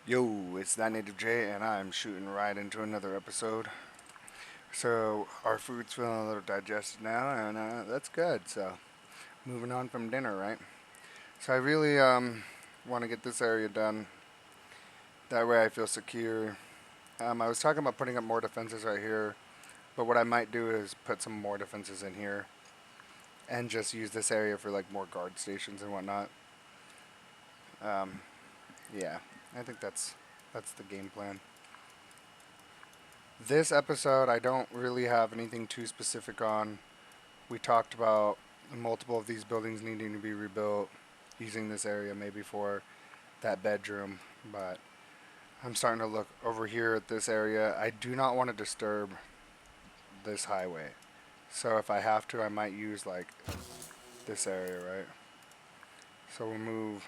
Yo, it's that Native J, and I'm shooting right into another episode. So, our food's feeling a little digested now, and that's good. So, moving on from dinner, right? So, I really want to get this area done. That way, I feel secure. I was talking about putting up more defenses right here, but what I might do is put some more defenses in here and just use this area for like more guard stations and whatnot. Um, yeah, I think that's the game plan. This episode, I don't really have anything too specific on. We talked about multiple of these buildings needing to be rebuilt, using this area maybe for that bedroom, but I'm starting to look over here at this area. I do not want to disturb this highway. So if I have to, I might use like this area, right? So we'll move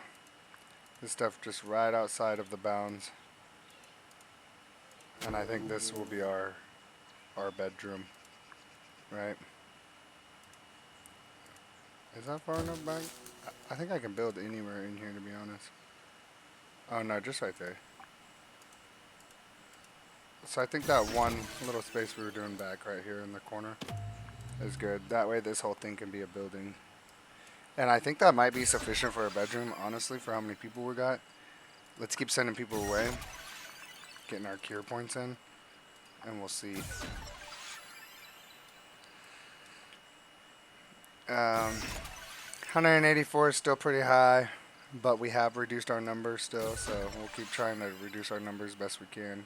this stuff just right outside of the bounds. And I think this will be our bedroom, right? Is that far enough back? I think I can build anywhere in here, to be honest. Oh no, just right there. So I think that one little space we were doing back right here in the corner is good. That way this whole thing can be a building. And I think that might be sufficient for a bedroom, honestly, for how many people we got. Let's keep sending people away, getting our cure points in, and we'll see. 184 is still pretty high, but we have reduced our numbers still, so we'll keep trying to reduce our numbers best we can.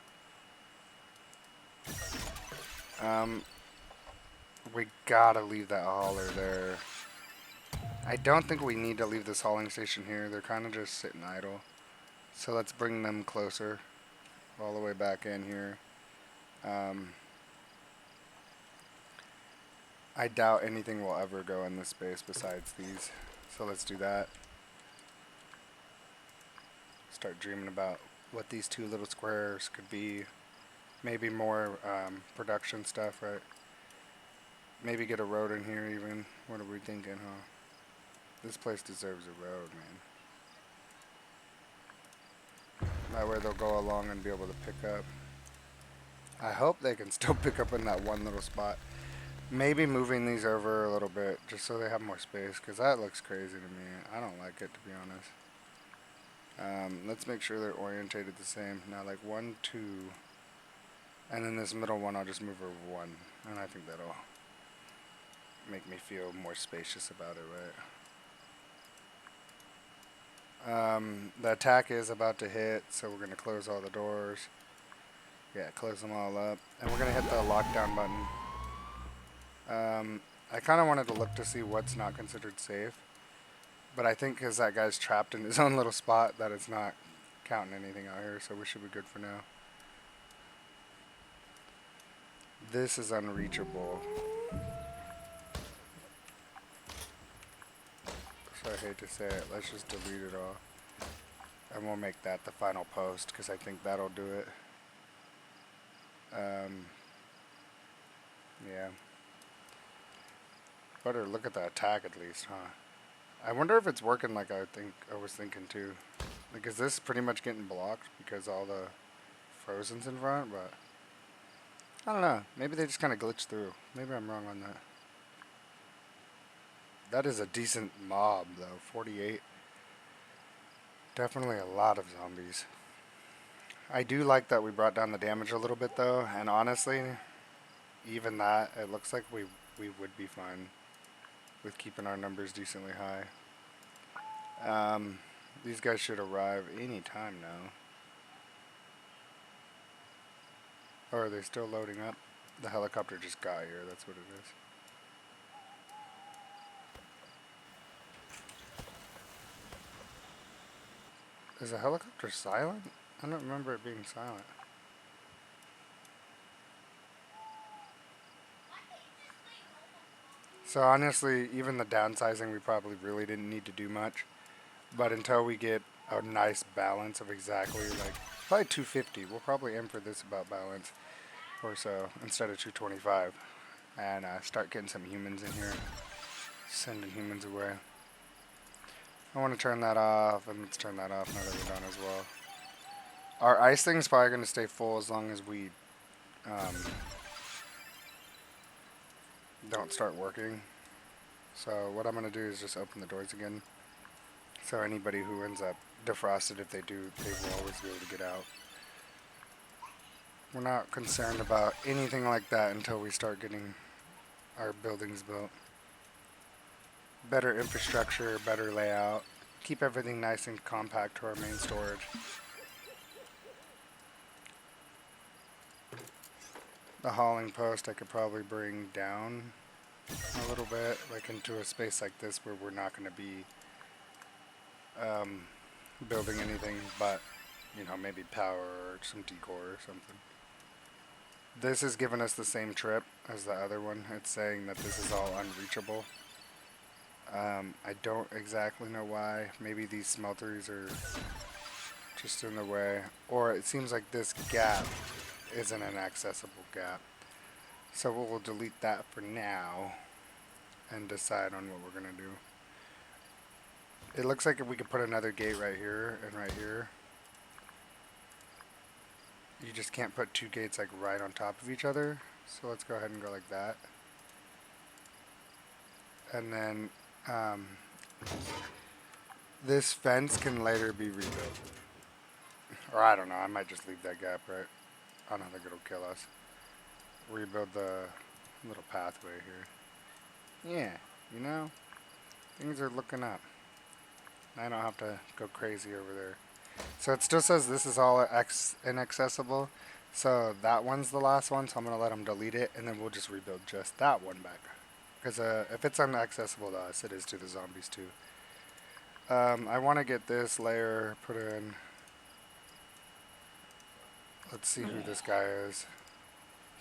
Um, we gotta leave that hauler there. I don't think we need to leave this hauling station here. They're kind of just sitting idle. So let's bring them closer, all the way back in here. Um, I doubt anything will ever go in this space besides these. So let's do that. Start dreaming about what these two little squares could be. Maybe more production stuff, right? Maybe get a road in here even. What are we thinking, huh? This place deserves a road, man. That way they'll go along and be able to pick up. I hope they can still pick up in that one little spot. Maybe moving these over a little bit just so they have more space, because that looks crazy to me. I don't like it, to be honest. Let's make sure they're orientated the same. Now, like 1, 2, and then this middle one, I'll just move over 1, and I think that'll make me feel more spacious about it, right? The attack is about to hit, so we're going to close all the doors. Yeah, close them all up. And we're going to hit the lockdown button. I kind of wanted to look to see what's not considered safe. But I think because that guy's trapped in his own little spot that it's not counting anything out here, so we should be good for now. This is unreachable. So I hate to say it. Let's just delete it all. And we'll make that the final post because I think that'll do it. Yeah. Better look at the attack at least, huh? I wonder if it's working like I was thinking too. Like, is this pretty much getting blocked because all the frozen's in front? But I don't know. Maybe they just kind of glitched through. Maybe I'm wrong on that. That is a decent mob though. 48. Definitely a lot of zombies. I do like that we brought down the damage a little bit though, and honestly, even that, it looks like we would be fine with keeping our numbers decently high. These guys should arrive any time now. Or are they still loading up? The helicopter just got here, that's what it is. Is the helicopter silent? I don't remember it being silent. So honestly, even the downsizing, we probably really didn't need to do much. But until we get a nice balance of exactly like probably 250, we'll probably aim for this about balance or so instead of 225, and start getting some humans in here, sending humans away. I want to turn that off, and let's turn that off now that we're done as well. Our ice thing's probably going to stay full as long as we don't start working. So what I'm going to do is just open the doors again. So anybody who ends up defrosted, if they do, they will always be able to get out. We're not concerned about anything like that until we start getting our buildings built. Better infrastructure, better layout. Keep everything nice and compact to our main storage. The hauling post I could probably bring down a little bit, like into a space like this where we're not going to be building anything but, you know, maybe power or some decor or something. This is giving us the same trip as the other one. It's saying that this is all unreachable. I don't exactly know why. Maybe these smelteries are just in the way. Or it seems like this gap isn't an accessible gap. So we'll delete that for now and decide on what we're going to do. It looks like if we could put another gate right here and right here. You just can't put two gates like right on top of each other. So let's go ahead and go like that. And then this fence can later be rebuilt. Or I don't know, I might just leave that gap, right? I don't think it'll kill us. Rebuild the little pathway here. Yeah, you know, things are looking up. I don't have to go crazy over there. So it still says this is all inaccessible. So that one's the last one, so I'm going to let them delete it, and then we'll just rebuild just that one back. Because if it's inaccessible to us, it is to the zombies too. I want to get this layer put in. Let's see who this guy is.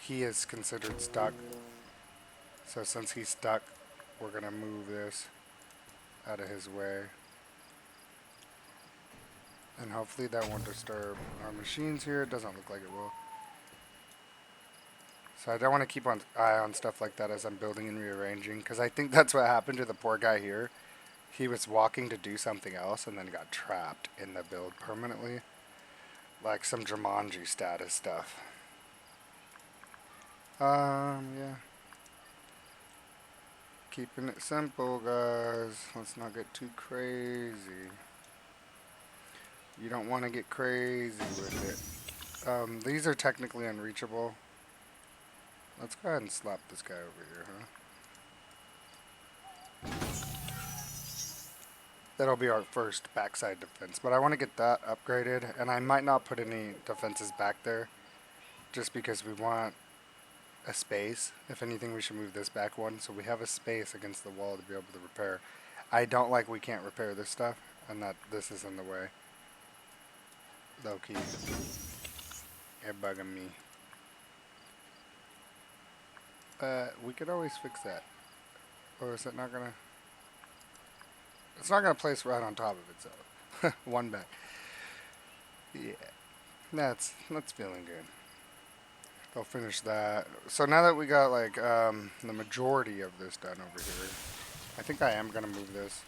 He is considered stuck. So since he's stuck, we're going to move this out of his way. And hopefully that won't disturb our machines here. It doesn't look like it will. So I don't want to keep an eye on stuff like that as I'm building and rearranging, because I think that's what happened to the poor guy here. He was walking to do something else and then got trapped in the build permanently. Like some Jumanji status stuff. Yeah. Keeping it simple, guys. Let's not get too crazy. You don't want to get crazy with it. These are technically unreachable. Let's go ahead and slap this guy over here, huh? That'll be our first backside defense. But I want to get that upgraded. And I might not put any defenses back there. Just because we want a space. If anything, we should move this back one. So we have a space against the wall to be able to repair. I don't like we can't repair this stuff. And that this is in the way. Low key. You're bugging me. We could always fix that. Or is it not gonna... It's not gonna place right on top of itself. One back. Yeah. That's feeling good. They'll finish that. So now that we got like the majority of this done over here, I think I am gonna move this.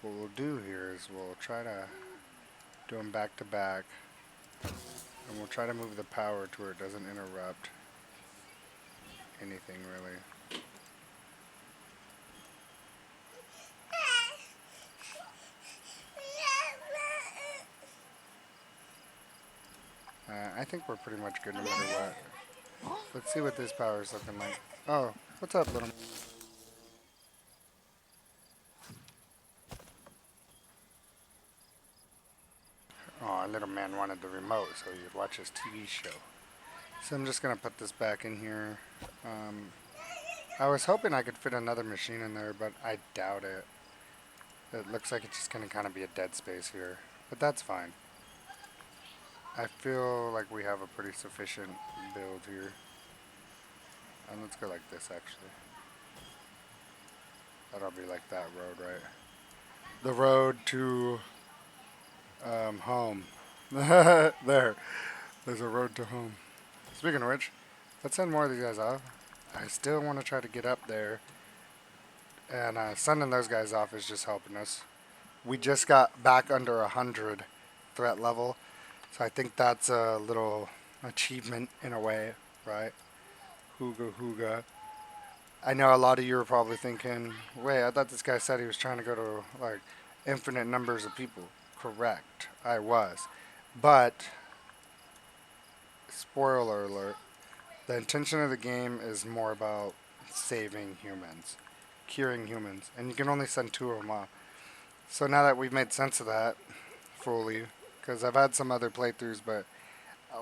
What we'll do here is we'll try to do them back to back, and we'll try to move the power to where it doesn't interrupt anything really. I think we're pretty much good no matter what. Let's see what this power is looking like. Oh, what's up, little... Oh, little man wanted the remote so he'd watch his TV show. So I'm just going to put this back in here. I was hoping I could fit another machine in there, but I doubt it. It looks like it's just going to kind of be a dead space here. But that's fine. I feel like we have a pretty sufficient build here. And let's go like this, actually. That'll be like that road, right? The road to home. There. There's a road to home. Speaking of which, let's send more of these guys off. I still want to try to get up there. And sending those guys off is just helping us. We just got back under 100 threat level. So I think that's a little achievement in a way, right? Hooga hooga. I know a lot of you are probably thinking, wait, I thought this guy said he was trying to go to like infinite numbers of people. Correct, I was. But, spoiler alert, the intention of the game is more about saving humans, curing humans, and you can only send two of them off. So now that we've made sense of that fully, because I've had some other playthroughs, but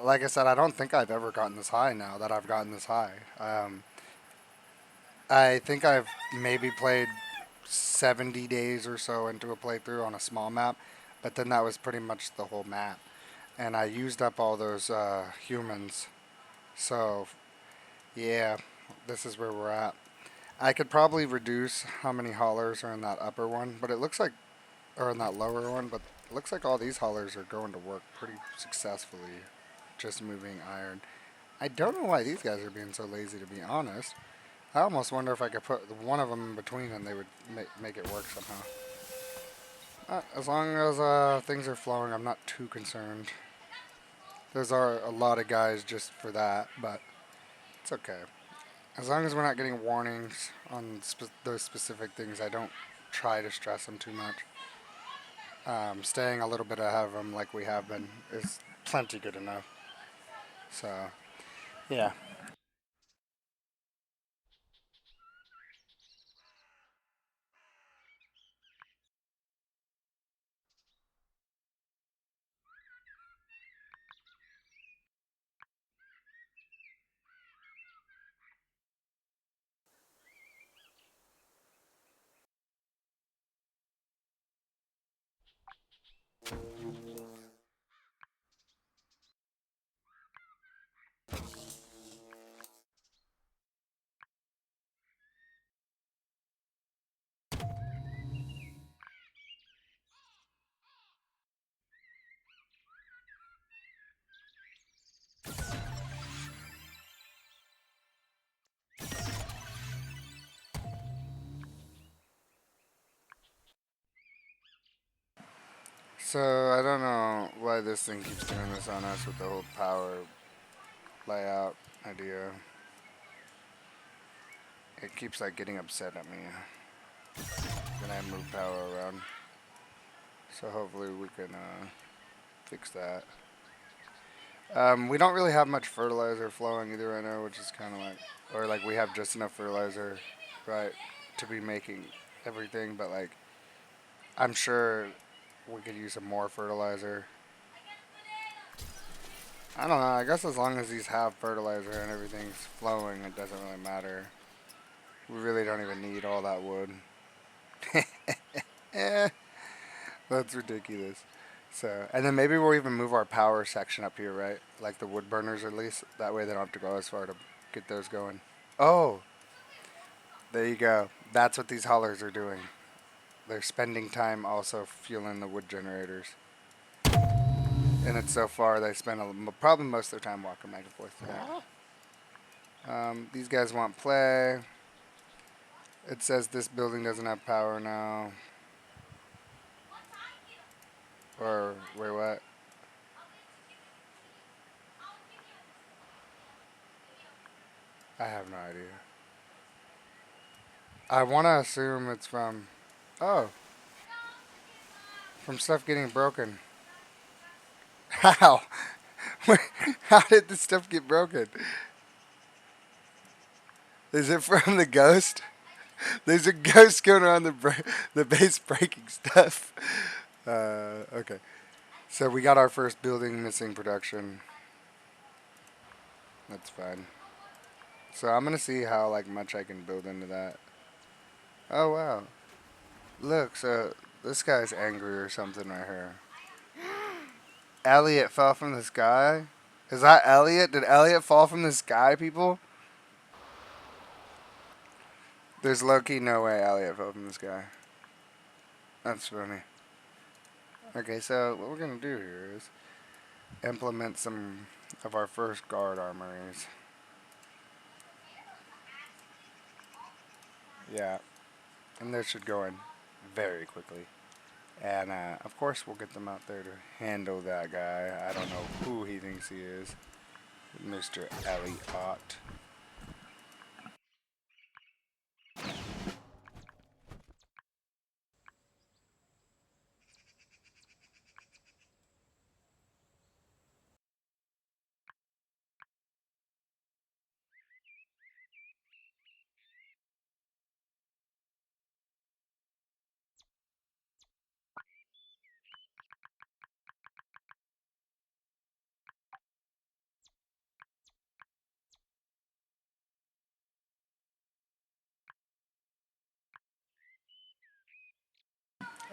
like I said, I don't think I've ever gotten this high now that I've gotten this high. I think I've maybe played 70 days or so into a playthrough on a small map, but then that was pretty much the whole map. And I used up all those humans. So, yeah, this is where we're at. I could probably reduce how many haulers are in that upper one, but it looks like, or in that lower one, but it looks like all these haulers are going to work pretty successfully, just moving iron. I don't know why these guys are being so lazy, to be honest. I almost wonder if I could put one of them in between and they would make it work somehow. As long as things are flowing, I'm not too concerned. There's a lot of guys just for that, but it's okay. As long as we're not getting warnings on those specific things, I don't try to stress them too much. Staying a little bit ahead of them like we have been is plenty good enough. So, yeah. So, I don't know why this thing keeps doing this on us with the whole power layout idea. It keeps like getting upset at me when I move power around. So hopefully we can fix that. We don't really have much fertilizer flowing either right now, which is kind of like, or like we have just enough fertilizer, right, to be making everything. But like, I'm sure we could use some more fertilizer. I don't know. I guess as long as these have fertilizer and everything's flowing, it doesn't really matter. We really don't even need all that wood. Eh, that's ridiculous. So, and then maybe we'll even move our power section up here, right? Like the wood burners at least. That way they don't have to go as far to get those going. Oh, there you go. That's what these haulers are doing. They're spending time also fueling the wood generators. And it's so far they spend probably most of their time walking back and forth to that. These guys want play. It says this building doesn't have power now. Or, wait, what? I have no idea. I want to assume it's from, oh, from stuff getting broken. How? How did this stuff get broken? Is it from the ghost? There's a ghost going around the base breaking stuff. Okay. So we got our first building missing production. That's fine. So I'm gonna see how like much I can build into that. Oh wow. Look, so this guy's angry or something right here. Elliot fell from the sky? Is that Elliot? Did Elliot fall from the sky, people? There's low-key no way Elliot fell from the sky. That's funny. Okay, so what we're gonna do here is implement some of our first guard armories. Yeah, and this should go in very quickly. And of course, we'll get them out there to handle that guy. I don't know who he thinks he is. Mr. Elliot.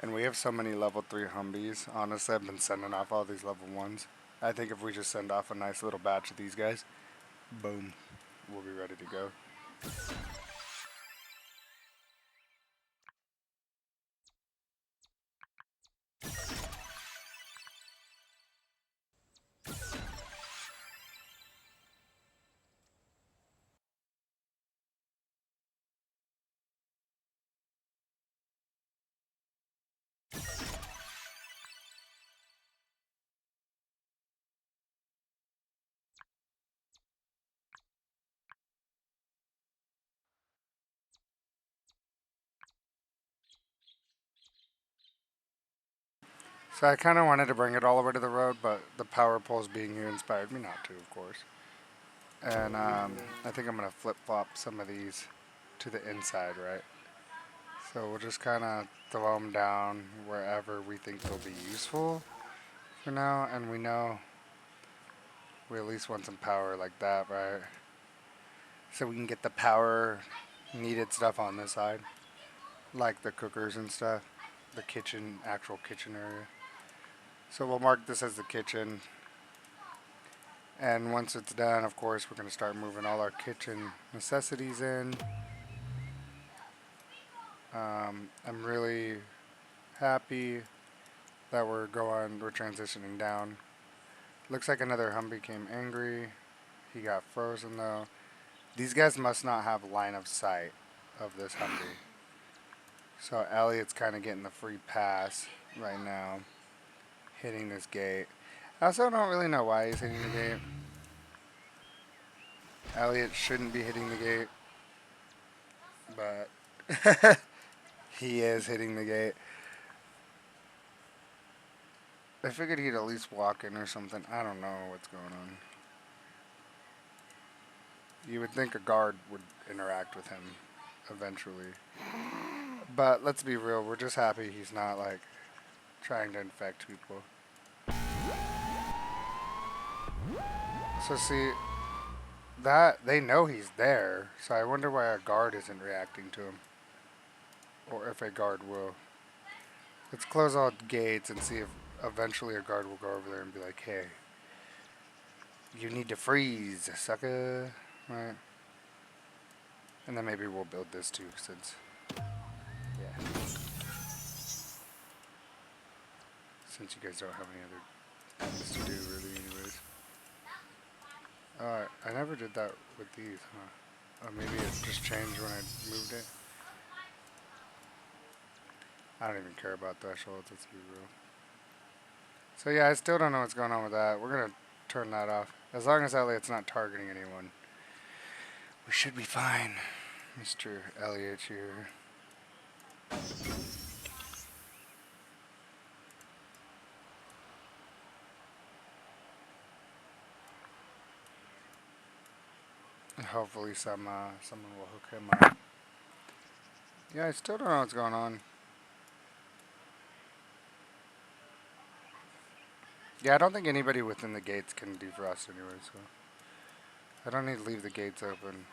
And we have so many level 3 Humvees. Honestly, I've been sending off all these level 1s. I think if we just send off a nice little batch of these guys, boom, we'll be ready to go. So I kind of wanted to bring it all over to the road, but the power poles being here inspired me not to, of course. And I think I'm going to flip-flop some of these to the inside, right? So we'll just kind of throw them down wherever we think they'll be useful for now. And we know we at least want some power like that, right? So we can get the power needed stuff on this side, like the cookers and stuff, the kitchen, actual kitchen area. So we'll mark this as the kitchen. And once it's done, of course, we're going to start moving all our kitchen necessities in. I'm really happy that we're transitioning down. Looks like another Humvee became angry. He got frozen though. These guys must not have line of sight of this Humvee. So Elliot's kind of getting the free pass right now, hitting this gate. I also don't really know why he's hitting the gate. Elliot shouldn't be hitting the gate, but he is hitting the gate. I figured he'd at least walk in or something. I don't know what's going on. You would think a guard would interact with him eventually. But let's be real, we're just happy he's not like trying to infect people. So see, that they know he's there, so I wonder why a guard isn't reacting to him. Or if a guard will. Let's close all gates and see if eventually a guard will go over there and be like, hey, you need to freeze, sucker. Right? And then maybe we'll build this too, since, yeah. Since you guys don't have any other things to do, really, anyways. I never did that with these, huh? Or maybe it just changed when I moved it. I don't even care about thresholds, let's be real. So yeah, I still don't know what's going on with that. We're gonna turn that off. As long as Elliot's not targeting anyone, we should be fine. Mr. Elliot here. Hopefully someone will hook him up. Yeah, I still don't know what's going on. Yeah, I don't think anybody within the gates can defrost anyway, so I don't need to leave the gates open.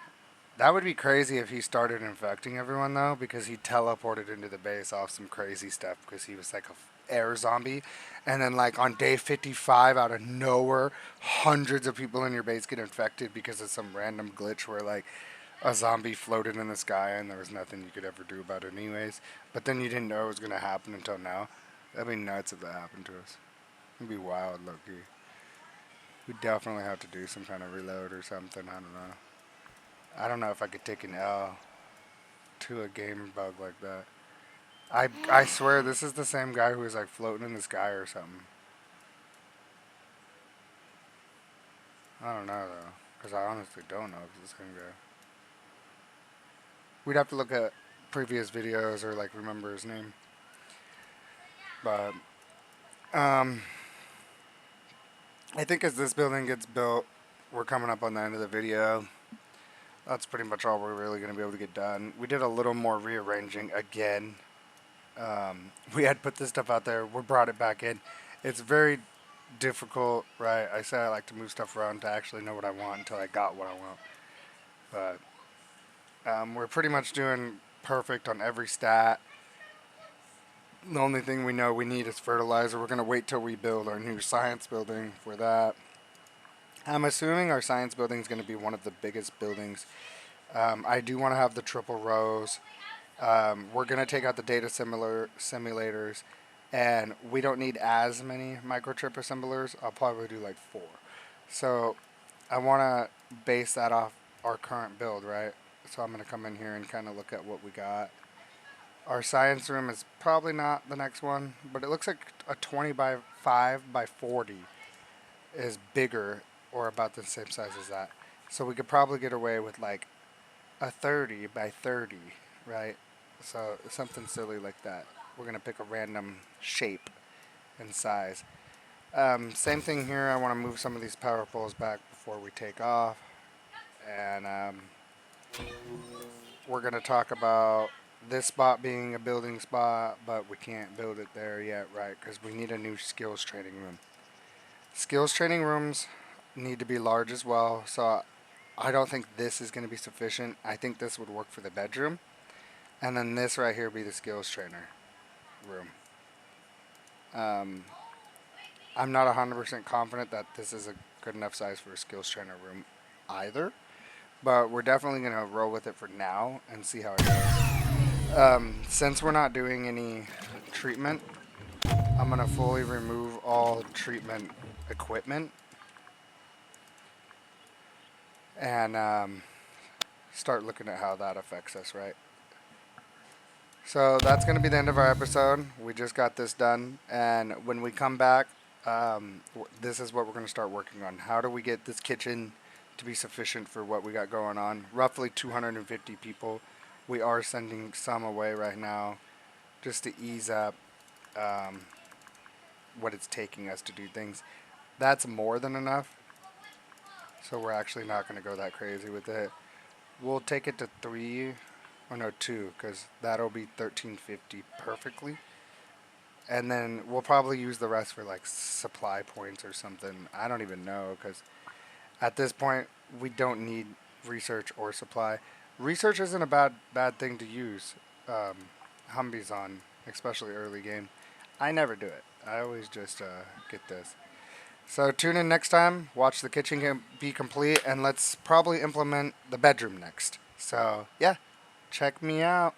That would be crazy if he started infecting everyone though, because he teleported into the base off some crazy stuff because he was like a air zombie, and then like on day 55 out of nowhere, hundreds of people in your base get infected because of some random glitch where like a zombie floated in the sky and there was nothing you could ever do about it anyways. But then you didn't know it was gonna happen until now. That'd be nuts if that happened to us. It'd be wild, Loki. We definitely have to do some kind of reload or something. I don't know. I don't know if I could take an L to a game bug like that. I swear this is the same guy who was like floating in the sky or something. I don't know though, because I honestly don't know if it's the same guy. We'd have to look at previous videos or like remember his name. But um, I think as this building gets built, we're coming up on the end of the video. That's pretty much all we're really going to be able to get done. We did a little more rearranging again. We had put this stuff out there. We brought it back in. It's very difficult, right? I said I like to move stuff around to actually know what I want until I got what I want. But we're pretty much doing perfect on every stat. The only thing we know we need is fertilizer. We're going to wait till we build our new science building for that. I'm assuming our science building is going to be one of the biggest buildings. I do want to have the triple rows. We're going to take out the data simulators, and we don't need as many microchip assemblers. I'll probably do like 4. So I want to base that off our current build, right? So I'm going to come in here and kind of look at what we got. Our science room is probably not the next one, but it looks like a 20 by 5 by 40 is bigger or about the same size as that. So we could probably get away with like a 30 by 30, right? So something silly like that. We're going to pick a random shape and size. Same thing here. I want to move some of these power poles back before we take off. And we're going to talk about this spot being a building spot, but we can't build it there yet, right? Because we need a new skills training room. Skills training rooms need to be large as well, so I don't think this is going to be sufficient. I think this would work for the bedroom. And then this right here would be the skills trainer room. I'm not 100% confident that this is a good enough size for a skills trainer room either. But we're definitely going to roll with it for now and see how it goes. Since we're not doing any treatment, I'm going to fully remove all treatment equipment and start looking at how that affects us, right? So that's going to be the end of our episode. We just got this done, and when we come back, this is what we're going to start working on. How do we get this kitchen to be sufficient for what we got going on? Roughly 250 people. We are sending some away right now just to ease up what it's taking us to do things. That's more than enough, so we're actually not going to go that crazy with it. We'll take it to 3, or no, 2, because that'll be 1350 perfectly. And then we'll probably use the rest for like supply points or something. I don't even know, because at this point we don't need research or supply. Research isn't a bad thing to use Humvees on, especially early game. I never do it. I always just get this. So tune in next time. Watch the kitchen be complete, and let's probably implement the bedroom next. So yeah, check me out.